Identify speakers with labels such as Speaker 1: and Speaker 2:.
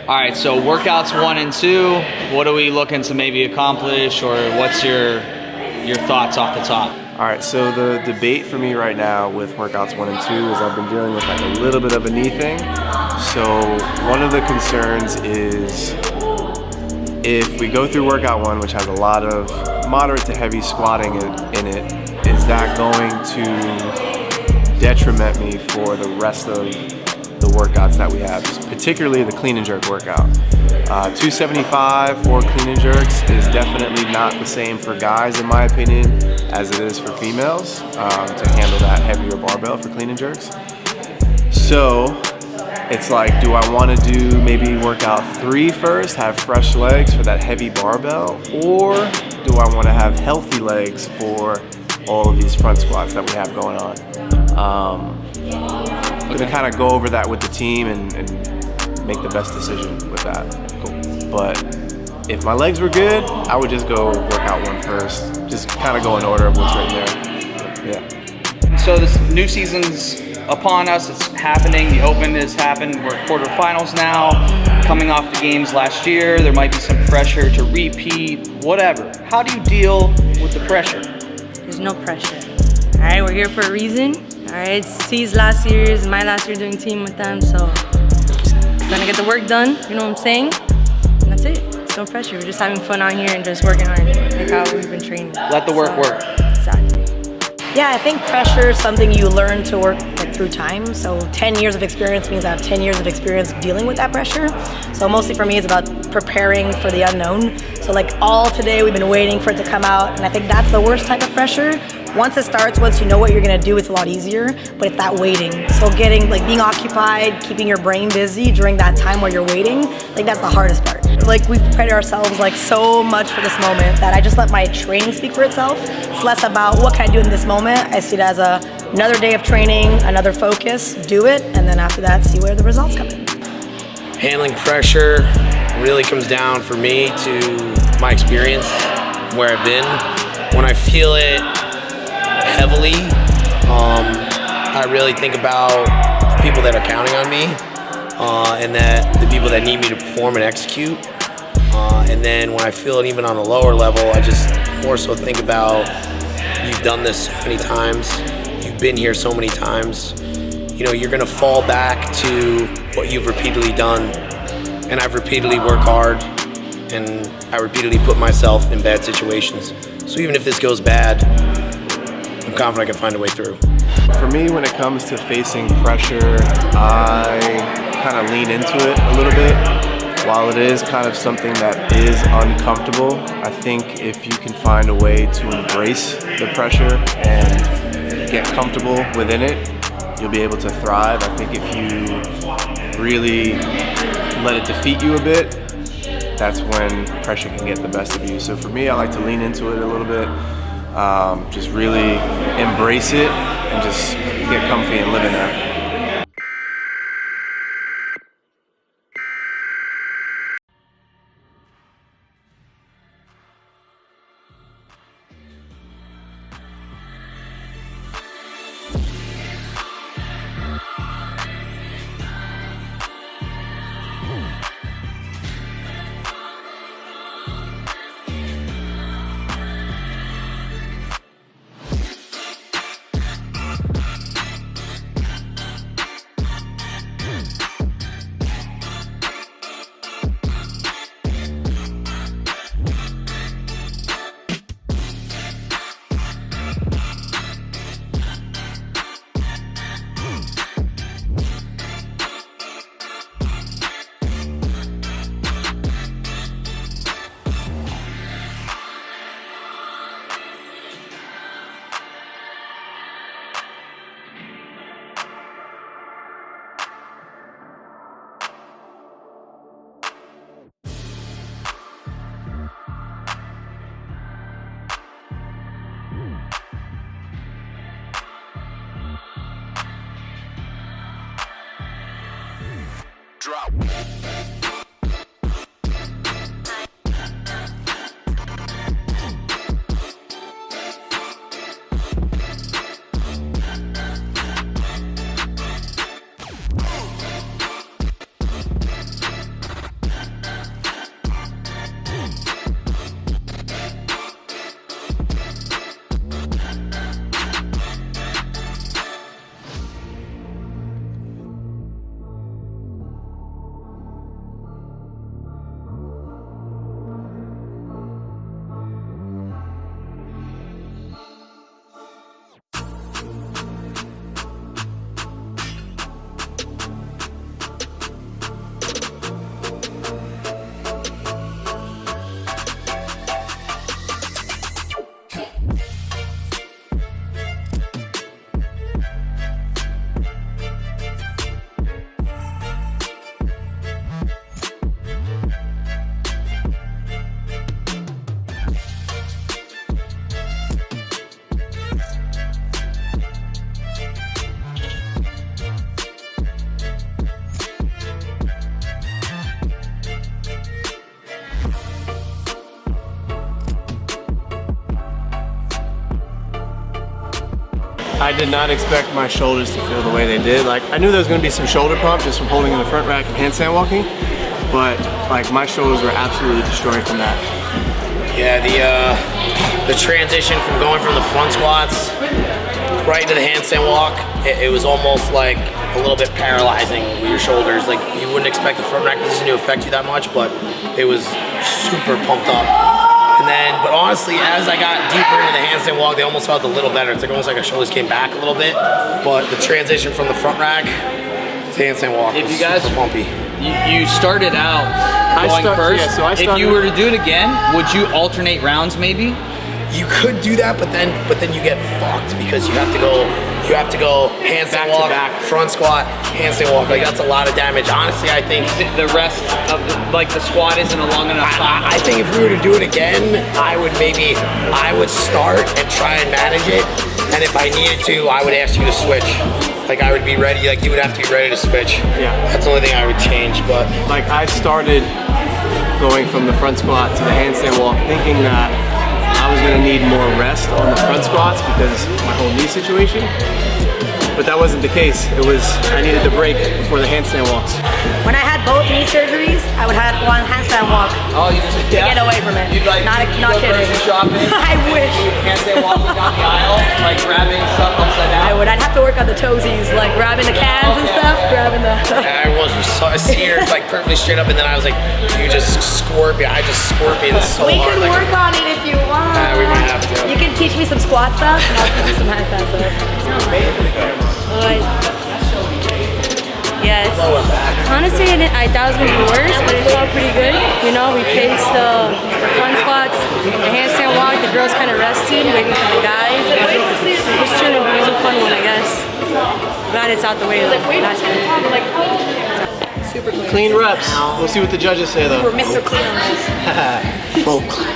Speaker 1: All right, so workouts 1 and 2, what are we looking to maybe accomplish, or what's your thoughts off the top?
Speaker 2: All right, so the debate for me right now with workouts 1 and 2 is I've been dealing with like a little bit of a knee thing. So one of the concerns is if we go through workout 1, which has a lot of moderate to heavy squatting in it, is that going to detriment me for the rest of the workouts that we have, particularly the clean and jerk workout? 275 for clean and jerks is definitely not the same for guys, in my opinion, as it is for females to handle that heavier barbell for clean and jerks. So it's like, do I want to do maybe workout 3 first, have fresh legs for that heavy barbell, or do I want to have healthy legs for all of these front squats that we have going on? I'm going to kind of go over that with the team and make the best decision with that. Cool. But if my legs were good, I would just go workout 1 first. Just kind of go in order of what's right there. Yeah.
Speaker 1: So this new season's upon us, it's happening, the Open has happened, we're at quarterfinals now, coming off the games last year, there might be some pressure to repeat, whatever. How do you deal with the pressure?
Speaker 3: There's no pressure. All right, we're here for a reason. All right, C's last year is my last year doing team with them, so just gonna get the work done, you know what I'm saying? And that's it, there's no pressure. We're just having fun out here and just working hard, like how we've been training.
Speaker 1: Let the work work.
Speaker 3: Exactly.
Speaker 4: Yeah, I think pressure is something you learn to work through time. So 10 years of experience means I have 10 years of experience dealing with that pressure. So mostly for me, it's about preparing for the unknown. So like all today, we've been waiting for it to come out. And I think that's the worst type of pressure. Once it starts, once you know what you're gonna do, it's a lot easier, but it's that waiting. So being occupied, keeping your brain busy during that time while you're waiting, like that's the hardest part. Like we've prepared ourselves like so much for this moment that I just let my training speak for itself. It's less about what can I do in this moment. I see it as another day of training, another focus, do it, and then after that, see where the results come in.
Speaker 5: Handling pressure really comes down for me to my experience, where I've been. When I feel it heavily, I really think about the people that are counting on me and that the people that need me to perform and execute. And then when I feel it even on a lower level, I just more so think about you've done this so many times, you've been here so many times, you know, you're gonna fall back to what you've repeatedly done. And I've repeatedly worked hard and I repeatedly put myself in bad situations. So even if this goes bad, I'm confident I can find a way through.
Speaker 2: For me, when it comes to facing pressure, I kind of lean into it a little bit. While it is kind of something that is uncomfortable, I think if you can find a way to embrace the pressure and get comfortable within it, you'll be able to thrive. I think if you really let it defeat you a bit, that's when pressure can get the best of you. So for me, I like to lean into it a little bit, just really embrace it and just get comfy and live in that.
Speaker 6: Drop.
Speaker 2: I did not expect my shoulders to feel the way they did. Like, I knew there was gonna be some shoulder pump just from holding in the front rack and handstand walking, but like my shoulders were absolutely destroyed from that.
Speaker 5: Yeah, the transition from going from the front squats right into the handstand walk, it was almost like a little bit paralyzing with your shoulders. Like, you wouldn't expect the front rack position to affect you that much, but it was super pumped up. And then, but honestly, as I got deeper into the handstand walk, they almost felt a little better. It's like almost like our shoulders came back a little bit, but the transition from the front rack to handstand walk was super pumpy.
Speaker 1: You started out going first. Yeah, so if you were to do it again, would you alternate rounds maybe?
Speaker 5: You could do that, but then you get fucked because you have to go handstand walk, front squat, handstand walk. Like, that's a lot of damage. Honestly, I think
Speaker 1: the rest of the squat isn't a long enough time.
Speaker 5: I think if we were to do it again, I would start and try and manage it. And if I needed to, I would ask you to switch. Like, I would be ready. Like, you would have to be ready to switch.
Speaker 2: Yeah.
Speaker 5: That's the only thing I would change. But
Speaker 2: like, I started going from the front squat to the handstand walk thinking that I was gonna need more rest on the front squats because of my whole knee situation. But that wasn't the case. It was, I needed the break before the handstand walks.
Speaker 4: When I had both knee surgeries, I would have one handstand walk
Speaker 1: Oh, you just
Speaker 4: to get away from it.
Speaker 1: You'd like
Speaker 4: not kidding.
Speaker 1: Shopping.
Speaker 4: I wish.
Speaker 1: Handstand walking down the aisle, like grabbing stuff upside down.
Speaker 4: I would. I'd have to work on the toesies, like grabbing the cans and stuff, grabbing the.
Speaker 5: I see her like perfectly straight up, and then I was like, you just scorpion. I just scorpion so
Speaker 4: We
Speaker 5: hard.
Speaker 4: can
Speaker 5: Like,
Speaker 4: work on it if you want.
Speaker 5: we might have to.
Speaker 4: You can teach me some squat stuff, and I'll teach you some handstand stuff.
Speaker 3: Yes. Honestly, I thought it was going to be worse, but it felt pretty good. You know, we paced the front squats, the handstand walk, the girls kind of rested, waiting for the guys. Just chilling. It was a fun one, I guess. Glad it's out the way. Last one.
Speaker 4: Super clean.
Speaker 2: Clean reps. We'll see what the judges say though.
Speaker 4: We're Mr. Clean on this.
Speaker 5: Full clean.